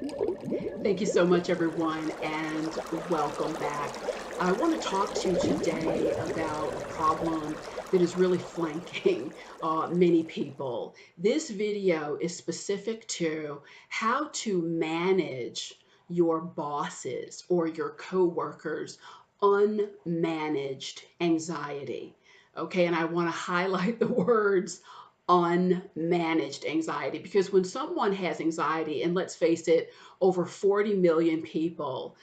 Thank you so much, everyone, and welcome back. I want to talk to you today about a problem that is really flanking many people. This video is specific to how to manage your bosses or your coworkers' unmanaged anxiety. Okay, and I want to highlight the words unmanaged anxiety because when someone has anxiety, and let's face it, over 40 million people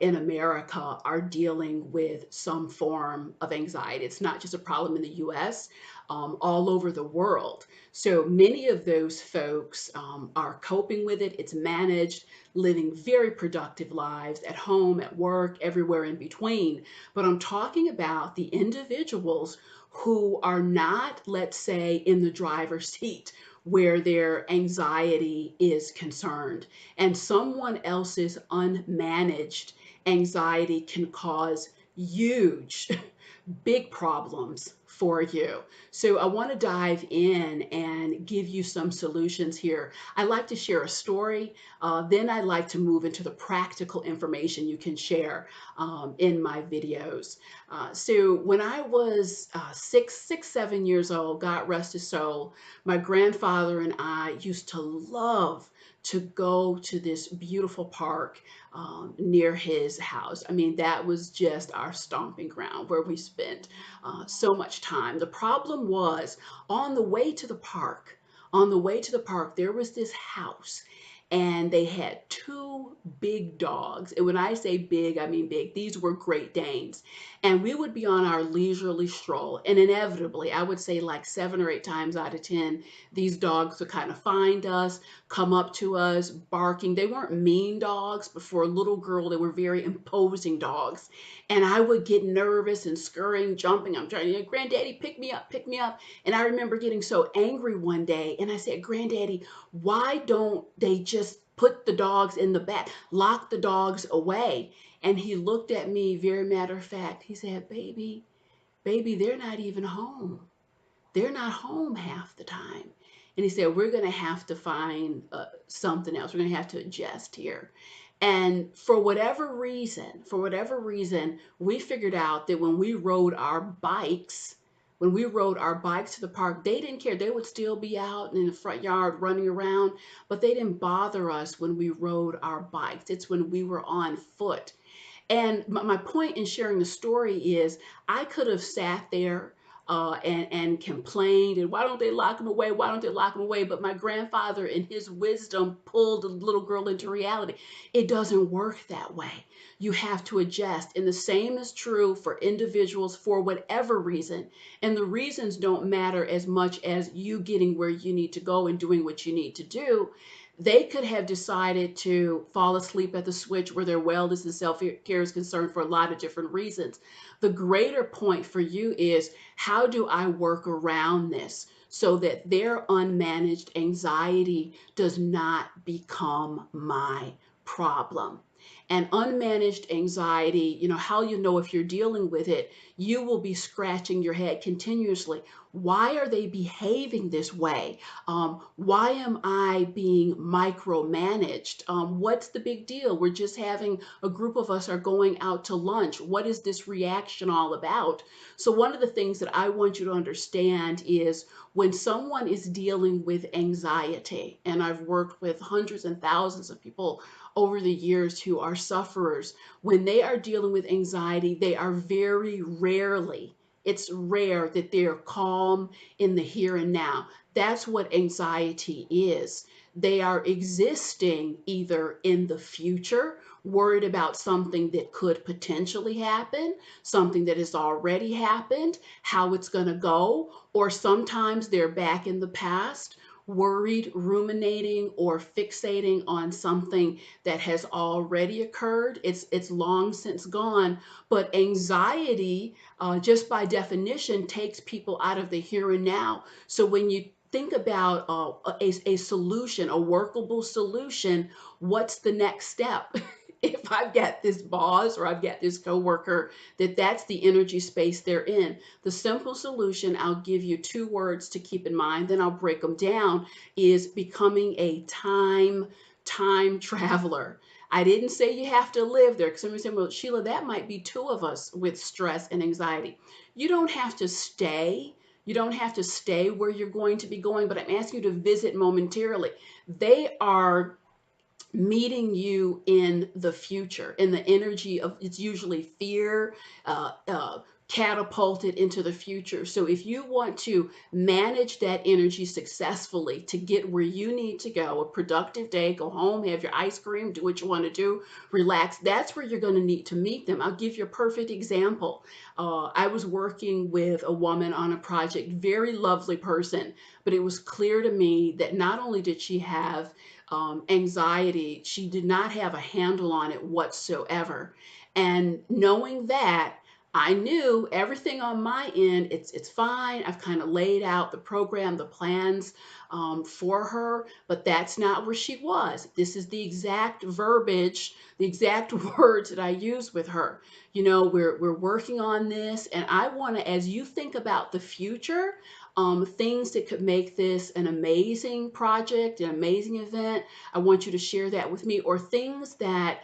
in America are dealing with some form of anxiety. It's not just a problem in the US, all over the world. So many of those folks are coping with it. It's managed, living very productive lives at home, at work, everywhere in between. But I'm talking about the individuals who are not, let's say, in the driver's seat where their anxiety is concerned. And someone else's unmanaged anxiety can cause huge, big problems for you. So I want to dive in and give you some solutions here. I like to share a story. Then I like to move into the practical information you can share in my videos. So when I was 7 years old, God rest his soul, my grandfather and I used to love to go to this beautiful park near his house. I mean, that was just our stomping ground where we spent so much time. The problem was on the way to the park, there was this house and they had two big dogs. And when I say big, I mean big. These were Great Danes. And we would be on our leisurely stroll. And inevitably, I would say like 7 or 8 times out of 10, these dogs would kind of find us, come up to us, barking. They weren't mean dogs, but for a little girl, they were very imposing dogs. And I would get nervous and scurrying, jumping. I'm trying to, Granddaddy, pick me up, pick me up. And I remember getting so angry one day. And I said, Granddaddy, why don't they just put the dogs in the back, lock the dogs away? And he looked at me very matter of fact. He said, baby, they're not even home. They're not home half the time. And he said, we're going to have to find something else. We're going to have to adjust here. And for whatever reason, we figured out that when we rode our bikes to the park, they didn't care. They would still be out in the front yard running around, but they didn't bother us when we rode our bikes. It's when we were on foot. And my point in sharing the story is I could have sat there and complained, and why don't they lock him away? Why don't they lock him away? But my grandfather, in his wisdom, pulled the little girl into reality. It doesn't work that way. You have to adjust. And the same is true for individuals for whatever reason. And the reasons don't matter as much as you getting where you need to go and doing what you need to do. They could have decided to fall asleep at the switch where their wellness and self-care is concerned for a lot of different reasons. The greater point for you is, how do I work around this so that their unmanaged anxiety does not become my problem? And unmanaged anxiety, how you know if you're dealing with it, you will be scratching your head continuously. Why are they behaving this way? Why am I being micromanaged? What's the big deal? We're just having a group of us are going out to lunch. What is this reaction all about? So one of the things that I want you to understand is when someone is dealing with anxiety, and I've worked with hundreds and thousands of people over the years who are sufferers, when they are dealing with anxiety, they are very rarely, it's rare that they're calm in the here and now. That's what anxiety is. They are existing either in the future, worried about something that could potentially happen, something that has already happened, how it's going to go, or sometimes they're back in the past, worried, ruminating, or fixating on something that has already occurred. It's long since gone. But anxiety, just by definition, takes people out of the here and now. So when you think about a solution, a workable solution, what's the next step? If I've got this boss or I've got this coworker, that's the energy space they're in. The simple solution, I'll give you 2 words to keep in mind, then I'll break them down, is becoming a time time traveler. I didn't say you have to live there. Because somebody said, well, Sheila, that might be two of us with stress and anxiety. You don't have to stay. You don't have to stay where you're going to be going, but I'm asking you to visit momentarily. They are meeting you in the future, in the energy of, it's usually fear, uh, uh, catapulted into the future. So if you want to manage that energy successfully to get where you need to go, a productive day, go home, have your ice cream, do what you want to do, relax, that's where you're going to need to meet them. I'll give you a perfect example. I was working with a woman on a project, very lovely person, but it was clear to me that not only did she have anxiety, she did not have a handle on it whatsoever. And knowing that, I knew everything on my end, it's fine. I've kind of laid out the program, the plans for her, but that's not where she was. This is the exact verbiage, the exact words that I use with her. You know, we're working on this, and I want to, as you think about the future, things that could make this an amazing project, an amazing event. I want you to share that with me, or things that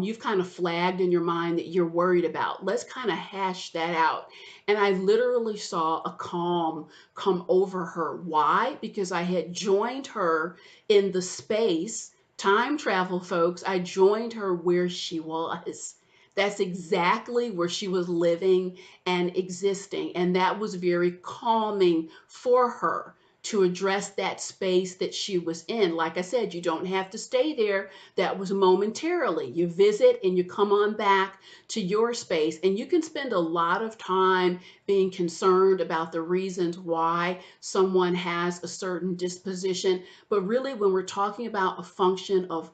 you've kind of flagged in your mind that you're worried about. Let's kind of hash that out. And I literally saw a calm come over her. Why? Because I had joined her in the space, time travel, folks. I joined her where she was. That's exactly where she was living and existing. And that was very calming for her to address that space that she was in. Like I said, you don't have to stay there. That was momentarily. You visit and you come on back to your space. And you can spend a lot of time being concerned about the reasons why someone has a certain disposition. But really, when we're talking about a function of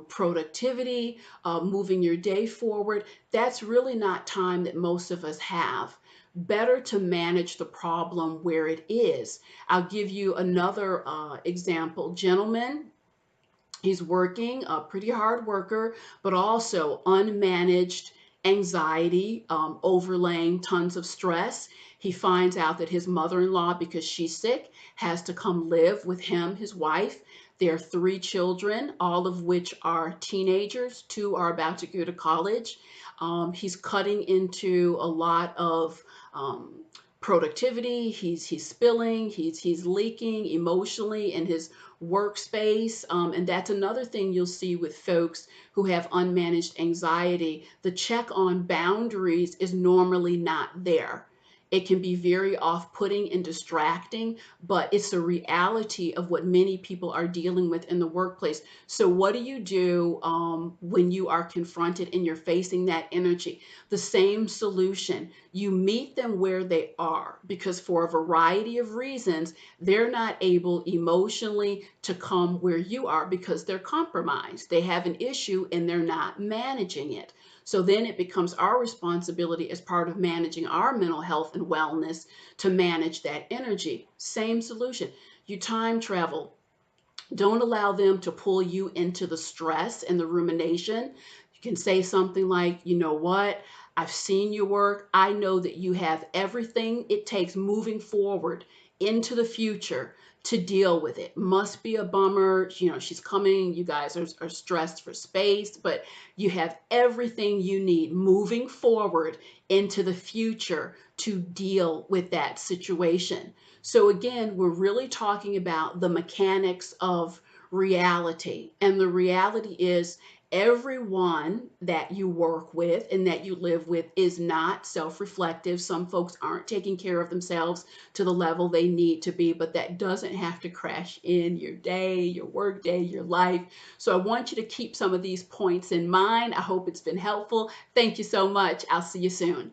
productivity, moving your day forward, that's really not time that most of us have. Better to manage the problem where it is. I'll give you another example. Gentlemen, he's working, a pretty hard worker, but also unmanaged anxiety, overlaying tons of stress. He finds out that his mother-in-law, because she's sick, has to come live with him, his wife. There are three children, all of which are teenagers. Two are about to go to college. He's cutting into a lot of productivity. He's spilling. He's leaking emotionally in his workspace. And that's another thing you'll see with folks who have unmanaged anxiety. The check on boundaries is normally not there. It can be very off-putting and distracting, but it's a reality of what many people are dealing with in the workplace. So what do you do when you are confronted and you're facing that energy? The same solution. You meet them where they are, because for a variety of reasons, they're not able emotionally to come where you are because they're compromised. They have an issue and they're not managing it. So then it becomes our responsibility as part of managing our mental health and wellness to manage that energy. Same solution. You time travel. Don't allow them to pull you into the stress and the rumination. You can say something like, you know what? I've seen your work. I know that you have everything it takes moving forward into the future to deal with it. Must be a bummer. You know, she's coming. You guys are stressed for space, but you have everything you need moving forward into the future to deal with that situation. So again, we're really talking about the mechanics of reality. And the reality is everyone that you work with and that you live with is not self-reflective. Some folks aren't taking care of themselves to the level they need to be, but that doesn't have to crash in your day, your work day, your life. So I want you to keep some of these points in mind. I hope it's been helpful. Thank you so much. I'll see you soon.